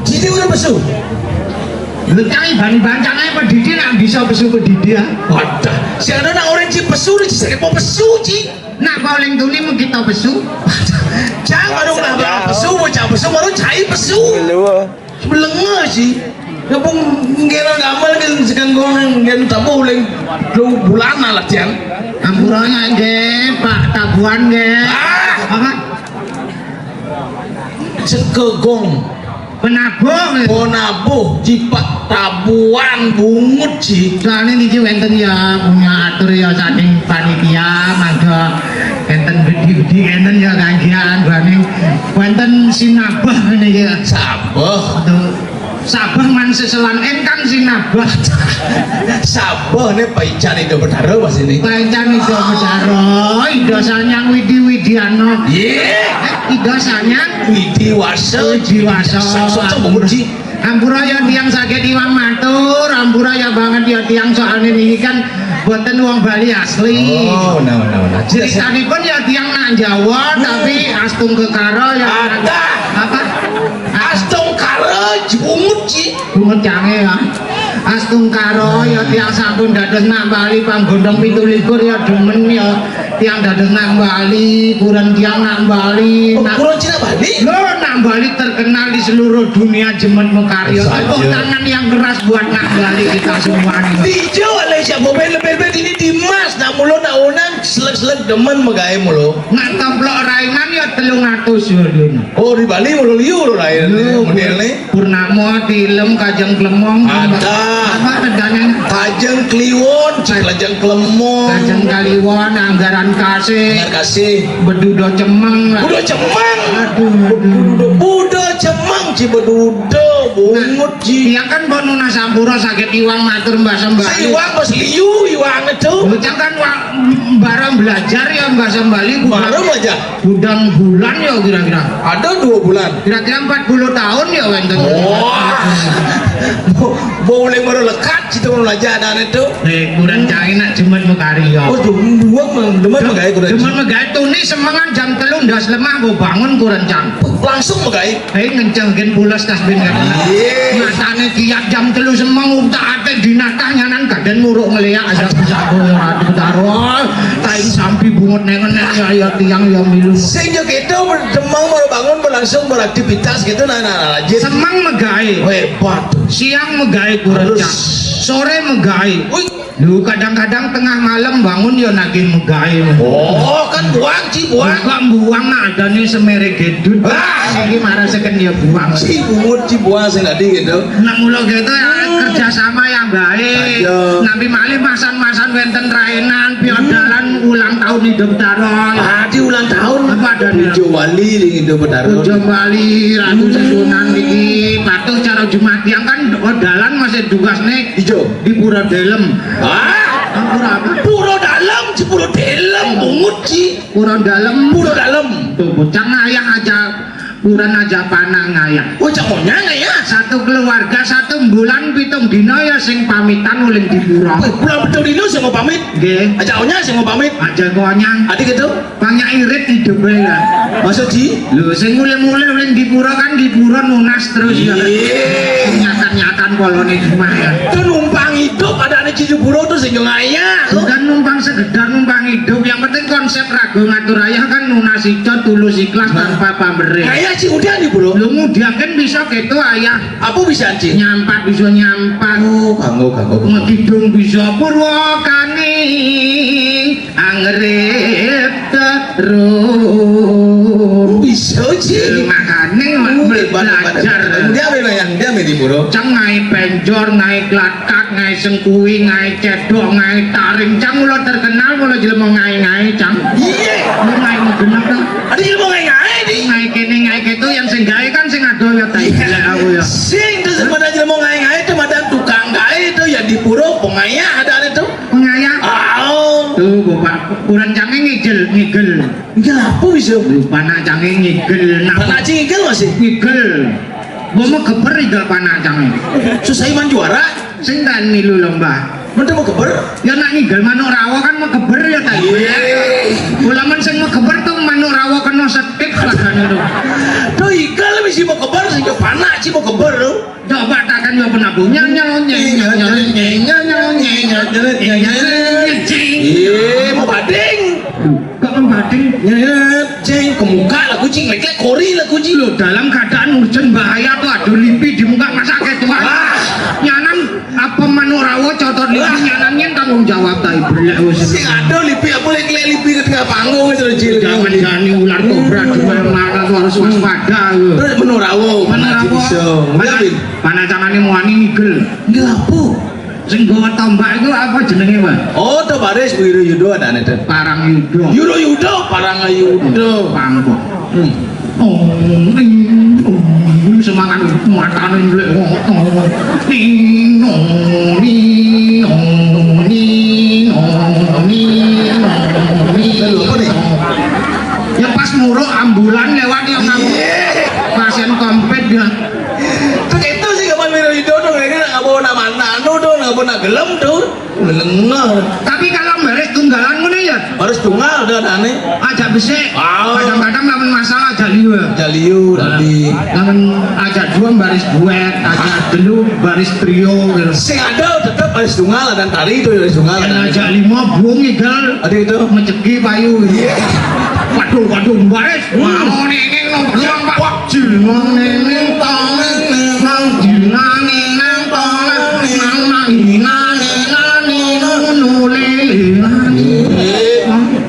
Didi udah besu. Lekai bancang aja Pak Didi nak bisa besu ke Didi ya. Wadah, si ada nak orang ci besu ni sakit mau besu ci. Nak paling tuli mau kita besu. Jangan dong nak besu mau cak besu baru cai besu. Belengah sih. Ya pun ngena gamal kan sekan goreng ngen tabu leng lu bulan lah tiang. Ampurannya ge Pak tabuan ge. Apa? Sekegong penabuh penabuh jipat tabuan bungut sih soalnya ini wenten ya punya atur ya saking panitia mangga wenten gede-gede wenten ya kajian wenten sinabah ini ya sabah Sabah man seselan engkang sinabah Sabah ini paican itu bertaro pas ini paican itu bertaro ido sanyang widi-widiano ido sanyang widiwasa widiwasa menguji ampura ya tiang sakit iwang matur ampura ya banget ya tiang soalnya ini kan buatan uang Bali asli ceritanya ya tiang nak Jawa tapi astung kekaro ya ada apa astung karo bungut sih bungut canggih ya astung karo ya tiang sampun dados nak Bali panggondong 17 ya demen ya tiang dados nak Bali kurang tiang nak Bali kurang Cina Bali lo nak Bali terkenal di seluruh dunia jemet mekarya tepuk tangan yang keras buat nak Bali kita semua dijo oleh siapa bel-bel ini Dimas nak mulo nak unang selek-selek demen megai mulo nak templok rainan ya 300 ya oh di Bali mulo liur rainan modelnya Purnama film Kajang Klemong ada apa redanya Kajang Kliwon Kajang Klemong Kajang Kliwon Anggaran Kasih Bedudo Cemeng Budo Cemeng aduh Budo Cemeng ci bedudo bungut ci iya kan bonuna sampura sakit iwang matur mbak sembali iwang pas liu iwang itu bocah kan barang belajar ya mbak sembali baru aja gudang bulan ya kira-kira ada 2 bulan kira-kira 40 tahun ya wenten boleh baru lekat situ belajar dan itu kurang cari nak jemet mekarya oh demen megai kurang jemet megai tuni semangan jam 3 ndas lemah gue bangun kurang cang langsung megai ngencengin pulas tasbin kan matanya kiat jam 3 semang tak ada dinatahnya nan kaden muruk ngeliat ada kesaku aduh taruh tain sampai bungut nengen-nengen ya tiang ya milu sehingga kita demang baru bangun langsung beraktivitas gitu nah semang megai hebat siang megai kurang cang sore megai lu kadang-kadang tengah malam bangun ya nagih megai oh kan buang buang nah ada nih semere gedut ini marah seken ya buang bungut buang saya tadi gitu nak mula gitu ya kerja sama yang baik nabi malih masan-masan wenten rainan piodalan ulang tahun hidup taruh di ulang tahun apa ada Ujo Wali di hidup taruh Ujo Wali Ratu Susunan ini patuh cara Jumat yang kan dalan masih tugas nih hijau di Pura Delem Pura Dalam ci Pura Dalam bungut ci Pura Dalam tuh bocah ayang aja kurang aja panah ngaya. Oh cak monya nggak ya? Satu keluarga 1 bulan 7 dino ya sing pamitan ulin di pura. Pulang betul dino sih mau pamit. Nggih. Aja onya sih mau pamit. Aja konyang. Adik itu? Banyak irit hidup ya. Maksud Ji? Lho sing mulai-mulai ulin di pura kan di pura nunas terus ya. Nyatan-nyatan kolone cuma ya. Itu numpang hidup ada anak cicu buro tuh sing ngaya. Bukan numpang sekedar numpang hidup, yang penting konsep ragu ngatur ayah kan nunas ijo tulus ikhlas tanpa pamrih. Ngaya Ci udah nih bro. Lu mudah kan bisa gitu ayah. Apa bisa Ci? Nyampak bisa nyampak. Kanggo. Ngekidung bisa Purwakani angrep terus. Bisa Ci. Makanya belajar. Dia apa yang dia di bro? Cang ngai penjor, ngai klatak, ngai sengkuwi, ngai cedok, ngai taring. Cang lo terkenal mulai jelema ngai cang. Iya. Lu ngai ngegenap kan? Ada ilmu ngai di. Ngai kene ngai ketu yang sing gawe kan sing ado ya tai jelek aku ya. Sing itu sebenarnya ilmu ngai itu ada tukang gawe itu ya di puro pengaya ada itu. Pengaya. Oh. Tuh bapak kurang cange ngigel. Ngigel apa bisa? Lupa nak cange ngigel. Anak Ci ngigel masih? Ngigel. Gua mau keber igel panah cange. Susah iman juara. Sing dan milu lomba. Mana mau keber? Ya nak ngigel manuk rawa kan mau keber ya tadi. Ulaman sing mau keber tuh manuk rawa kena setik lagane tuh. Tuh igal mesti mau keber sing panak Ci mau keber tuh. Coba takkan yo penabuh Mau bading. kok membading Ceng ke muka lah kucing lek kori lah kucing lo dalam keadaan hujan bahaya tuh ada lipi di muka masa kayak tuan nyanan apa manuk rawo cotot lipi nyanannya tanggung jawab tai belak sing ada lipi apa lek lipi ketika panggung itu Cil jangan gani ular kobra di mana tuh harus waspada terus manuk rawo mana canane muani ngigel nggak apa sing gawa tombak itu apa jenenge Pak? Oh, to baris Wiro Yudo ada nih. Parang Yudo. Yudo, Parang Yudo. Pangko. Semangat matane lek ya pas muruk ambulan lewat yang kamu pasien kompet ya. Itu sih kapan Wiro Yudo tuh kayaknya nggak bawa nama anu tuh nggak bawa gelem tuh lengah. Tapi kalau beres tunggalan mana ya? Harus tunggal udah aneh. Aja bisa. Kadang-kadang lawan masalah aja liu tadi. Lawan aja dua baris duet, aja dulu baris trio. Sing ada tetap baris tunggal dan tari itu baris tunggal. Aja 5 buang igal. Ada itu mencegi payu. Waduh baris. Mau nengeng nongkrong Pak. Jinong nengeng tong nang jinang nang tong nang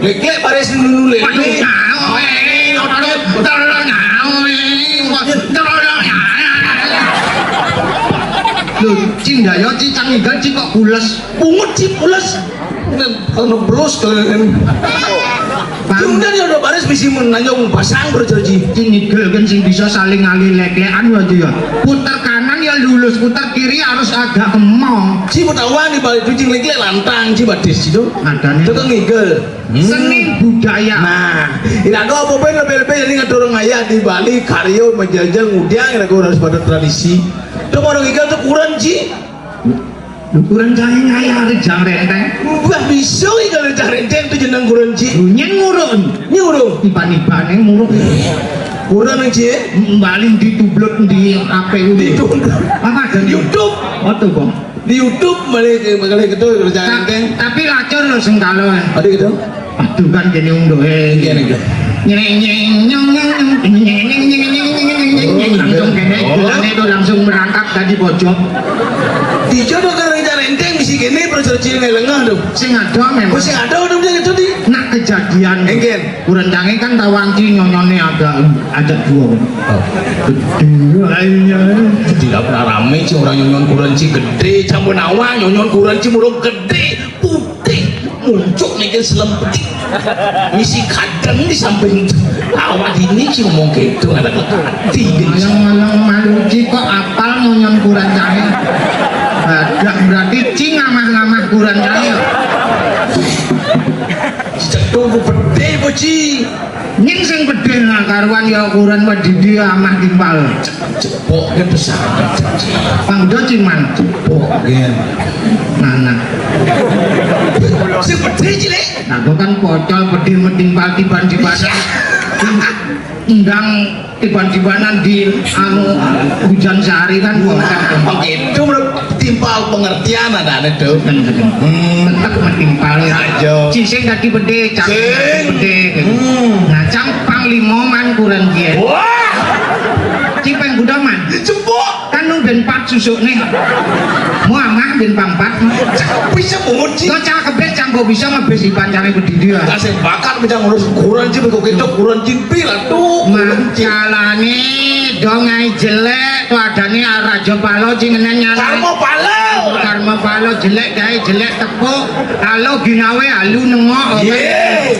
lek baris dulu lek. Cinda yo cicang igal kok pules. Pungut pules. Kalau bros kalian. Kemudian ya udah baris mesti menanyong pasang berjanji. Cinigel kan sing bisa saling ngali lek-lekan ya. Putar kanan ya lulus, putar kiri harus agak kemong. Si petawa di balik kucing lek lantang si badis itu. Adane itu kan ngigel. Seni budaya. Nah, ini ada apa pun lebih-lebih jadi ngadorong ayah di Bali karyo menjajal ngudang ini harus pada tradisi. Itu mau ngigel tuh kurang Ci. Kurang cari ngaya harus jang renteng. Wah bisa kalau jang renteng itu jeneng kurang Ci. Nyen ngurun. Iban-iban yang muruk. Kurang yang Ci. Baling ditublok di HP itu. Apa ada YouTube? Oh tuh bang. Di YouTube balik itu jang renteng. Tapi lacur loh sengkalo. Ada gitu. Aduh kan jadi unduh. Gini. Langsung merangkap tadi pojok. Dijodoh kan rencana enteng misi gini percaya ngelengah tuh. Sing ada memang. Sing ada udah gitu di. Nak kejadian. Enggen. Kurang canggih kan tawangki nyonyone ada dua. Gede. Tidak pernah rame sih orang nyonyon kuranci gede, campur nawang nyonyon kuranci muruk gede, putih, muncul nih kan selempet. Misi kadang di samping awak ini sih ngomong gitu ada hati. Malang maluci kok apal nyonyon kuranci. Berarti cing ngamah-ngamah kuranci. Jatuh gede boci. Nying sing pedhe karuan ya ukuran wedidi amah timpal. Cepok ke pesawat. Pangdo ciman Cepok gen. nanak. Si pedhe cilik. Nah, gua kan pocol pedhe metimpal tiban-tibanan. Undang tiban-tibanan di anu hujan sehari kan pocol. Itu timpal pengertian ada itu. Tetep metimpal ya. Ajo. Cising kaki pedhe, cang Sing. pedhe. Nah, cang panglima man kurang kiye. Wah, Cipeng gudaman. cepok. Kan nu ben 4 susuk nih. Muamah ben 4. Bisa menguji. Kok cak kebet canggo bisa ngebesi pancane pedidi ya. Kasih bakar bisa ngurus ukuran cipi kok ketok ukuran cipi lah tuh. Macalane dongai jelek tuh adane Raja Palo cingenen nyala. Karma palau. Karma Palo jelek gawe jelek tepuk. Halo ginawe halu nengok. Ye.